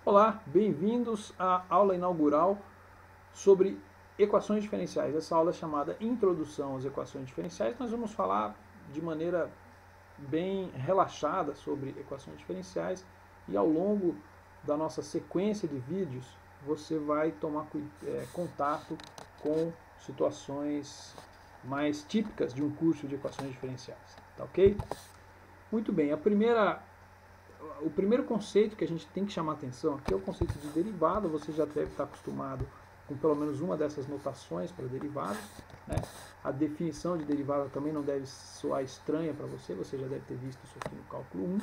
Olá, bem-vindos à aula inaugural sobre equações diferenciais. Essa aula é chamada Introdução às Equações Diferenciais. Nós vamos falar de maneira bem relaxada sobre equações diferenciais e ao longo da nossa sequência de vídeos você vai tomar contato com situações mais típicas de um curso de equações diferenciais, tá ok? Muito bem, o primeiro conceito que a gente tem que chamar atenção aqui é o conceito de derivada. Você já deve estar acostumado com pelo menos uma dessas notações para derivadas, né? A definição de derivada também não deve soar estranha para você, você já deve ter visto isso aqui no cálculo 1.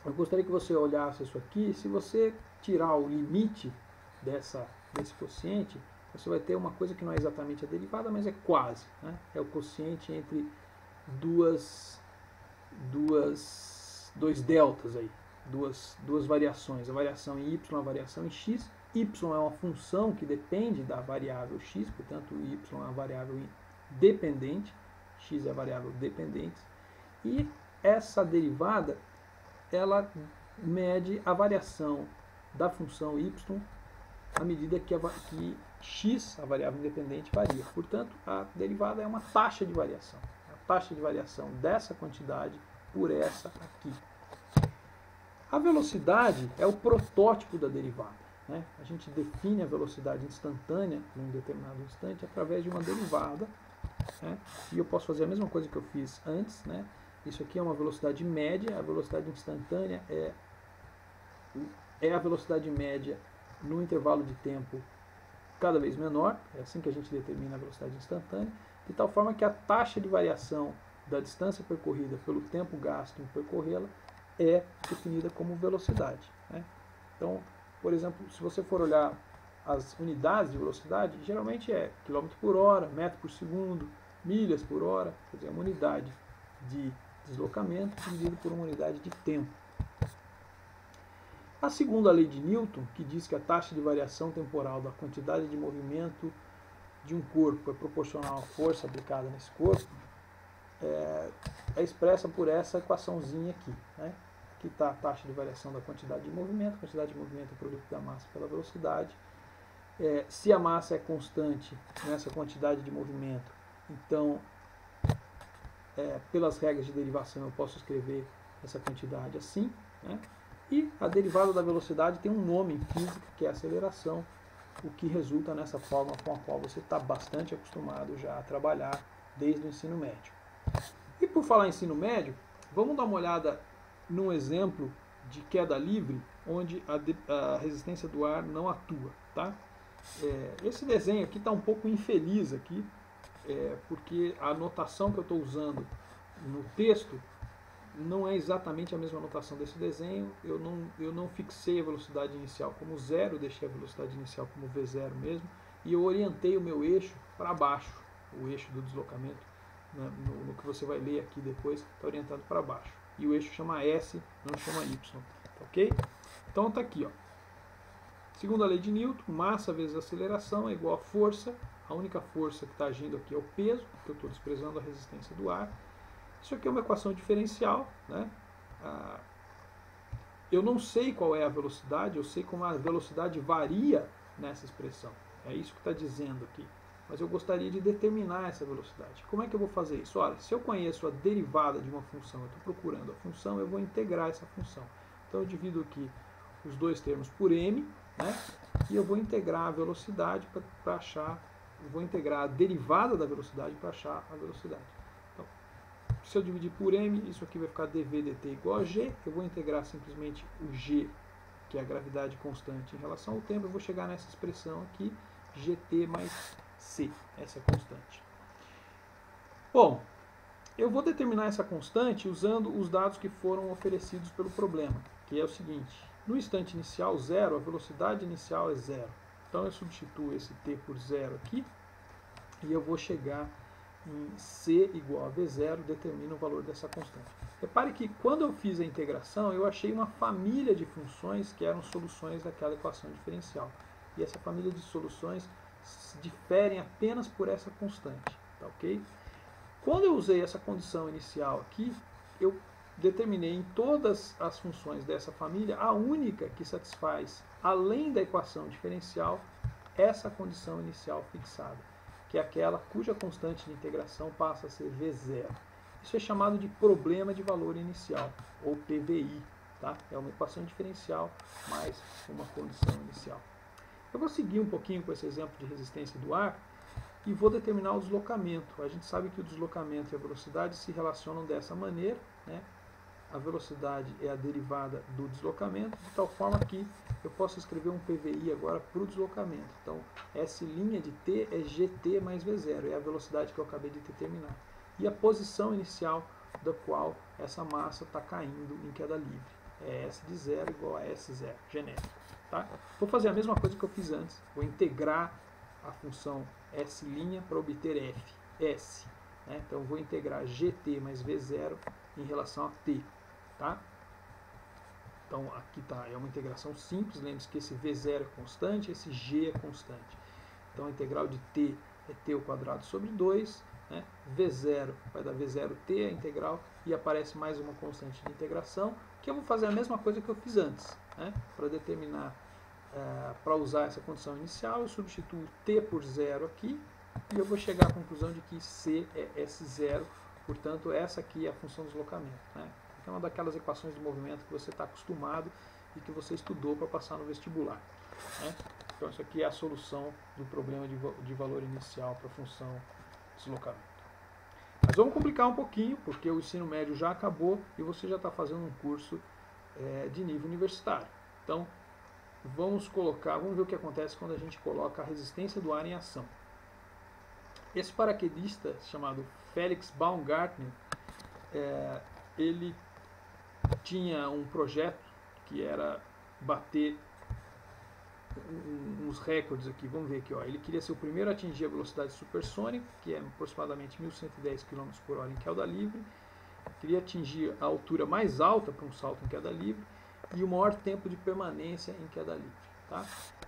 Eu gostaria que você olhasse isso aqui. Se você tirar o limite desse quociente, você vai ter uma coisa que não é exatamente a derivada, mas é quase, né? É o quociente entre dois deltas aí, duas variações, a variação em y, a variação em x. Y é uma função que depende da variável x, portanto y é uma variável dependente, x é a variável dependente, e essa derivada ela mede a variação da função y à medida que x, a variável independente, varia. Portanto, a derivada é uma taxa de variação. Taxa de variação dessa quantidade por essa aqui. A velocidade é o protótipo da derivada, né? A gente define a velocidade instantânea num determinado instante através de uma derivada, né? E eu posso fazer a mesma coisa que eu fiz antes, né? Isso aqui é uma velocidade média. A velocidade instantânea é a velocidade média no intervalo de tempo cada vez menor. É assim que a gente determina a velocidade instantânea, de tal forma que a taxa de variação da distância percorrida pelo tempo gasto em percorrê-la é definida como velocidade, né? Então, por exemplo, se você for olhar as unidades de velocidade, geralmente é km por hora, metro por segundo, milhas por hora, quer dizer, uma unidade de deslocamento dividido por uma unidade de tempo. A segunda lei de Newton, que diz que a taxa de variação temporal da quantidade de movimento de um corpo é proporcional à força aplicada nesse corpo, é expressa por essa equaçãozinha aqui, né? Aqui está a taxa de variação da quantidade de movimento. A quantidade de movimento é o produto da massa pela velocidade. Se a massa é constante nessa quantidade de movimento, então, pelas regras de derivação, eu posso escrever essa quantidade assim, né? E a derivada da velocidade tem um nome em física, que é a aceleração, o que resulta nessa forma com a qual você está bastante acostumado já a trabalhar desde o ensino médio. E por falar em ensino médio, vamos dar uma olhada num exemplo de queda livre, onde a resistência do ar não atua, tá? Esse desenho aqui está um pouco infeliz aqui, porque a notação que eu estou usando no texto não é exatamente a mesma notação desse desenho. Eu não fixei a velocidade inicial como zero, deixei a velocidade inicial como V0 mesmo, e eu orientei o meu eixo para baixo, o eixo do deslocamento, né, no que você vai ler aqui depois, está orientado para baixo. E o eixo chama S, não chama Y, ok? Então está aqui, ó. Segunda lei de Newton, massa vezes aceleração é igual a força. A única força que está agindo aqui é o peso, porque eu estou desprezando a resistência do ar. Isso aqui é uma equação diferencial, né? Eu não sei qual é a velocidade, eu sei como a velocidade varia nessa expressão. É isso que está dizendo aqui. Mas eu gostaria de determinar essa velocidade. Como é que eu vou fazer isso? Olha, se eu conheço a derivada de uma função, eu estou procurando a função, eu vou integrar essa função. Então eu divido aqui os dois termos por m, né? E eu vou integrar a velocidade para achar, eu vou integrar a derivada da velocidade para achar a velocidade. Se eu dividir por m, isso aqui vai ficar dv dt igual a g. Eu vou integrar simplesmente o g, que é a gravidade constante em relação ao tempo. Eu vou chegar nessa expressão aqui, gt mais c, essa é a constante. Bom, eu vou determinar essa constante usando os dados que foram oferecidos pelo problema, que é o seguinte: no instante inicial, zero, a velocidade inicial é zero. Então eu substituo esse t por zero aqui, e eu vou chegar em c igual a v0, determina o valor dessa constante. Repare que quando eu fiz a integração, eu achei uma família de funções que eram soluções daquela equação diferencial. E essa família de soluções diferem apenas por essa constante, tá ok? Quando eu usei essa condição inicial aqui, eu determinei em todas as funções dessa família a única que satisfaz, além da equação diferencial, essa condição inicial fixada, que é aquela cuja constante de integração passa a ser V0. Isso é chamado de problema de valor inicial, ou PVI. Tá? É uma equação diferencial mais uma condição inicial. Eu vou seguir um pouquinho com esse exemplo de resistência do ar e vou determinar o deslocamento. A gente sabe que o deslocamento e a velocidade se relacionam dessa maneira, né? A velocidade é a derivada do deslocamento, de tal forma que eu posso escrever um PVI agora para o deslocamento. Então, S' de t é GT mais V0, é a velocidade que eu acabei de determinar. E a posição inicial da qual essa massa está caindo em queda livre. É S de 0 igual a S0, genérico. Tá? Vou fazer a mesma coisa que eu fiz antes. Vou integrar a função S' para obter F, S. Né? Então, vou integrar GT mais V0 em relação a t. Tá? Então, aqui tá, é uma integração simples. Lembre-se que esse V0 é constante, esse G é constante. Então, a integral de t é t ao quadrado sobre 2. Né? V0 vai dar V0t, a integral, e aparece mais uma constante de integração, que eu vou fazer a mesma coisa que eu fiz antes. Né? Para determinar, para usar essa condição inicial, eu substituo t por 0 aqui, e eu vou chegar à conclusão de que c é S0, portanto, essa aqui é a função do deslocamento. Né? É uma daquelas equações de movimento que você está acostumado e que você estudou para passar no vestibular. Né? Então, isso aqui é a solução do problema de valor inicial para a função deslocamento. Mas vamos complicar um pouquinho, porque o ensino médio já acabou e você já está fazendo um curso de nível universitário. Então, vamos ver o que acontece quando a gente coloca a resistência do ar em ação. Esse paraquedista, chamado Felix Baumgartner, ele tinha um projeto que era bater uns recordes aqui. Vamos ver aqui. Ó. Ele queria ser o primeiro a atingir a velocidade supersônica, que é aproximadamente 1.110 km por hora em queda livre. Queria atingir a altura mais alta para um salto em queda livre e o maior tempo de permanência em queda livre. Tá?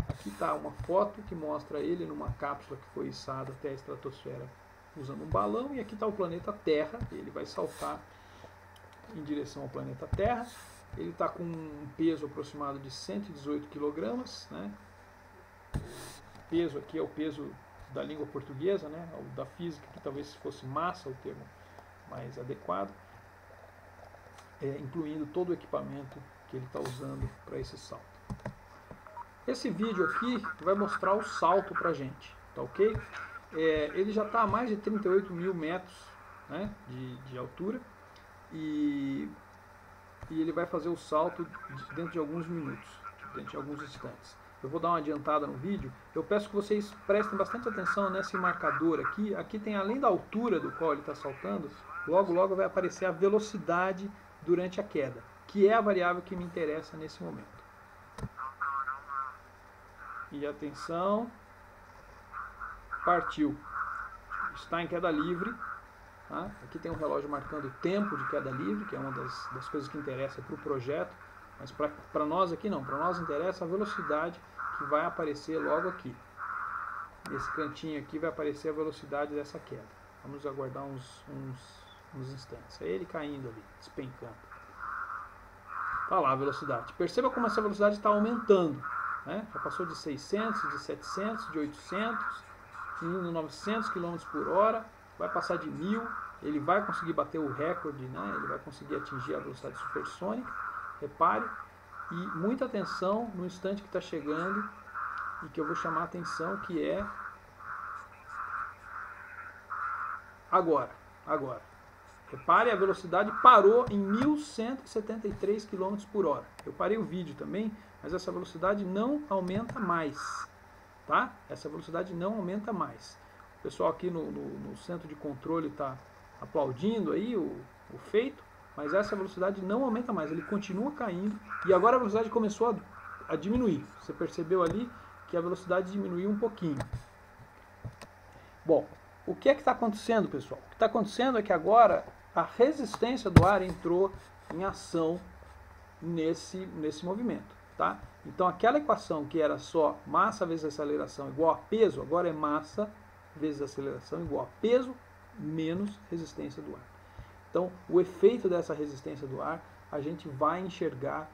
Aqui está uma foto que mostra ele numa cápsula que foi içada até a estratosfera usando um balão, e aqui está o planeta Terra. Ele vai saltar em direção ao planeta Terra. Ele está com um peso aproximado de 118 kg. Né? O peso aqui é o peso da língua portuguesa, né? Da física, que talvez fosse massa o termo mais adequado, incluindo todo o equipamento que ele está usando para esse salto. Esse vídeo aqui vai mostrar o salto para a gente, tá ok? Ele já está a mais de 38 mil metros, né, de altura, e ele vai fazer o salto dentro de alguns minutos, dentro de alguns instantes. Eu vou dar uma adiantada no vídeo. Eu peço que vocês prestem bastante atenção nesse marcador aqui. Aqui tem, além da altura do qual ele está saltando, logo vai aparecer a velocidade durante a queda, que é a variável que me interessa nesse momento. E atenção, partiu. Está em queda livre. Tá? Aqui tem um relógio marcando o tempo de queda livre, que é uma das coisas que interessa para o projeto. Mas para nós aqui não, para nós interessa a velocidade que vai aparecer logo aqui. Nesse cantinho aqui vai aparecer a velocidade dessa queda. Vamos aguardar uns instantes. É ele caindo ali, despencando. Está lá a velocidade. Perceba como essa velocidade está aumentando. Né? Já passou de 600, de 700, de 800, de 900 km por hora, vai passar de 1000, ele vai conseguir bater o recorde, né? Ele vai conseguir atingir a velocidade supersônica, repare, e muita atenção no instante que está chegando, e que eu vou chamar a atenção, que é agora. Repare, a velocidade parou em 1173 km por hora. Eu parei o vídeo também, mas essa velocidade não aumenta mais. Tá? Essa velocidade não aumenta mais. O pessoal aqui no centro de controle está aplaudindo aí o feito, mas essa velocidade não aumenta mais. Ele continua caindo e agora a velocidade começou a diminuir. Você percebeu ali que a velocidade diminuiu um pouquinho. Bom, o que é que está acontecendo, pessoal? O que está acontecendo é que agora a resistência do ar entrou em ação nesse movimento. Tá? Então aquela equação que era só massa vezes aceleração igual a peso, agora é massa vezes aceleração igual a peso menos resistência do ar. Então, o efeito dessa resistência do ar, a gente vai enxergar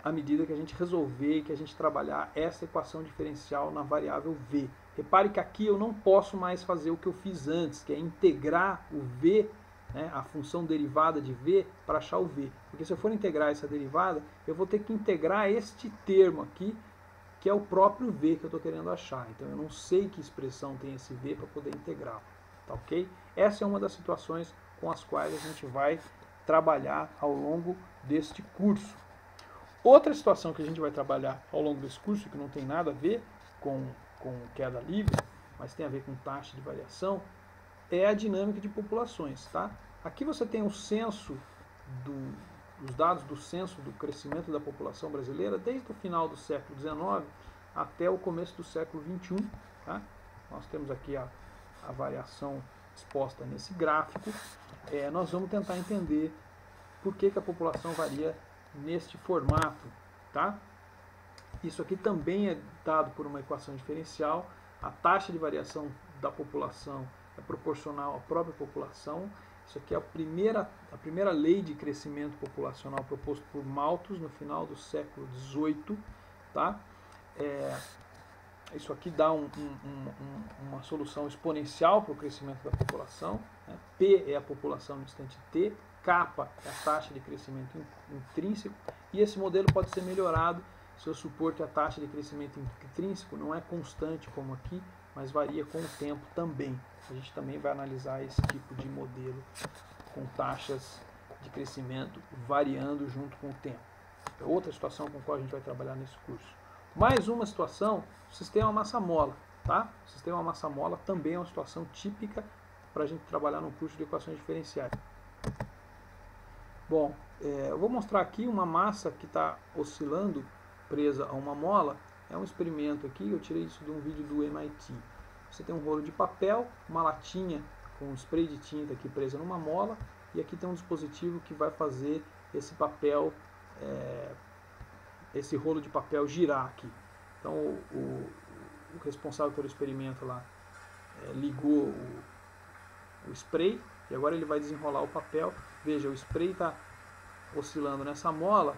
à medida que a gente resolver e que a gente trabalhar essa equação diferencial na variável V. Repare que aqui eu não posso mais fazer o que eu fiz antes, que é integrar o V, né, a função derivada de V, para achar o V. Porque se eu for integrar essa derivada, eu vou ter que integrar este termo aqui, que é o próprio V que eu estou querendo achar. Então eu não sei que expressão tem esse V para poder integrar. Tá ok? Essa é uma das situações com as quais a gente vai trabalhar ao longo deste curso. Outra situação que a gente vai trabalhar ao longo desse curso, que não tem nada a ver com queda livre, mas tem a ver com taxa de variação, é a dinâmica de populações. Tá? Aqui você tem o censo, os dados do censo do crescimento da população brasileira desde o final do século XIX até o começo do século XXI. Tá? Nós temos aqui a variação exposta nesse gráfico. Nós vamos tentar entender por que a população varia neste formato. Tá? Isso aqui também é dado por uma equação diferencial. A taxa de variação da população é proporcional à própria população. Isso aqui é a primeira lei de crescimento populacional proposta por Malthus no final do século XVIII. Tá? Isso aqui dá uma solução exponencial para o crescimento da população. Né? P é a população no instante t, kappa é a taxa de crescimento intrínseco, e esse modelo pode ser melhorado se eu supor que a taxa de crescimento intrínseco não é constante como aqui, mas varia com o tempo também. A gente também vai analisar esse tipo de modelo com taxas de crescimento variando junto com o tempo. É outra situação com a qual a gente vai trabalhar nesse curso. Mais uma situação, o sistema massa-mola. Tá? O sistema massa-mola também é uma situação típica para a gente trabalhar no curso de equações diferenciais. Bom, eu vou mostrar aqui uma massa que está oscilando presa a uma mola. É um experimento aqui, eu tirei isso de um vídeo do MIT. Você tem um rolo de papel, uma latinha com um spray de tinta aqui presa numa mola, e aqui tem um dispositivo que vai fazer esse papel, esse rolo de papel girar aqui. Então o responsável pelo experimento lá ligou o spray, e agora ele vai desenrolar o papel. Veja, o spray está oscilando nessa mola,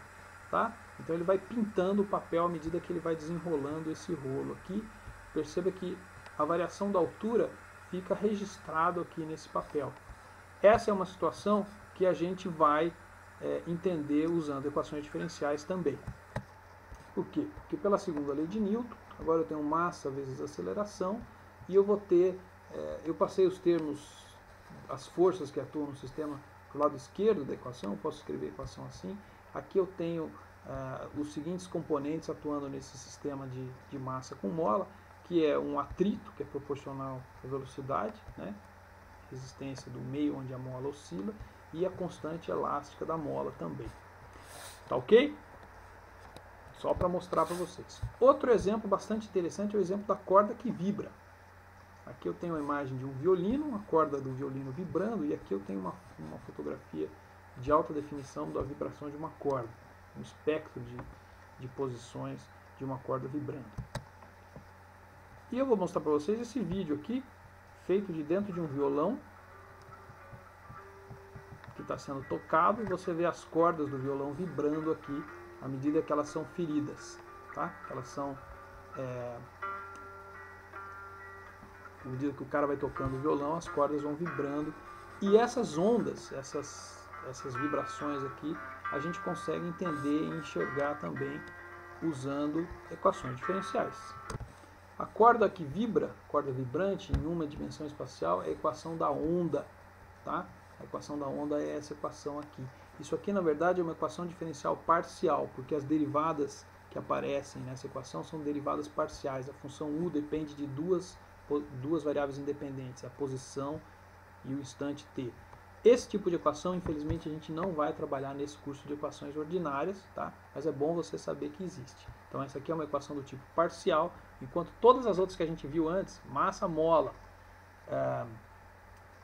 tá? Então ele vai pintando o papel à medida que ele vai desenrolando esse rolo aqui. Perceba que a variação da altura fica registrado aqui nesse papel. Essa é uma situação que a gente vai entender usando equações diferenciais também. Por quê? Porque pela segunda lei de Newton, agora eu tenho massa vezes aceleração, e eu vou ter, eu passei os termos, as forças que atuam no sistema do lado esquerdo da equação, eu posso escrever a equação assim. Aqui eu tenho os seguintes componentes atuando nesse sistema de massa com mola, que é um atrito, que é proporcional à velocidade, né? Resistência do meio onde a mola oscila, e a constante elástica da mola também. Tá ok? Só para mostrar para vocês. Outro exemplo bastante interessante é o exemplo da corda que vibra. Aqui eu tenho a imagem de um violino, uma corda do violino vibrando, e aqui eu tenho uma fotografia de alta definição da vibração de uma corda, um espectro de posições de uma corda vibrando. E eu vou mostrar para vocês esse vídeo aqui, feito de dentro de um violão, que está sendo tocado, e você vê as cordas do violão vibrando aqui, à medida que elas são feridas. Tá? Elas são... à medida que o cara vai tocando o violão, as cordas vão vibrando. E essas ondas, essas vibrações aqui, a gente consegue entender e enxergar também usando equações diferenciais. A corda que vibra, corda vibrante, em uma dimensão espacial, é a equação da onda. Tá? A equação da onda é essa equação aqui. Isso aqui, na verdade, é uma equação diferencial parcial, porque as derivadas que aparecem nessa equação são derivadas parciais. A função u depende de duas variáveis independentes, a posição e o instante t. Esse tipo de equação, infelizmente, a gente não vai trabalhar nesse curso de equações ordinárias, tá? Mas é bom você saber que existe. Então essa aqui é uma equação do tipo parcial, enquanto todas as outras que a gente viu antes, massa, mola,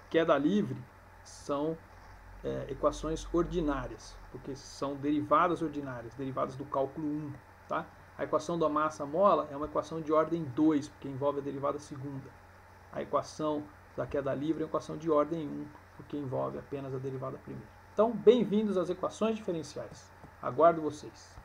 queda livre, são equações ordinárias, porque são derivadas ordinárias, derivadas do cálculo 1. Tá? A equação da massa-mola é uma equação de ordem 2, porque envolve a derivada segunda. A equação da queda livre é uma equação de ordem 1, porque envolve apenas a derivada primeira. Então, bem-vindos às equações diferenciais. Aguardo vocês.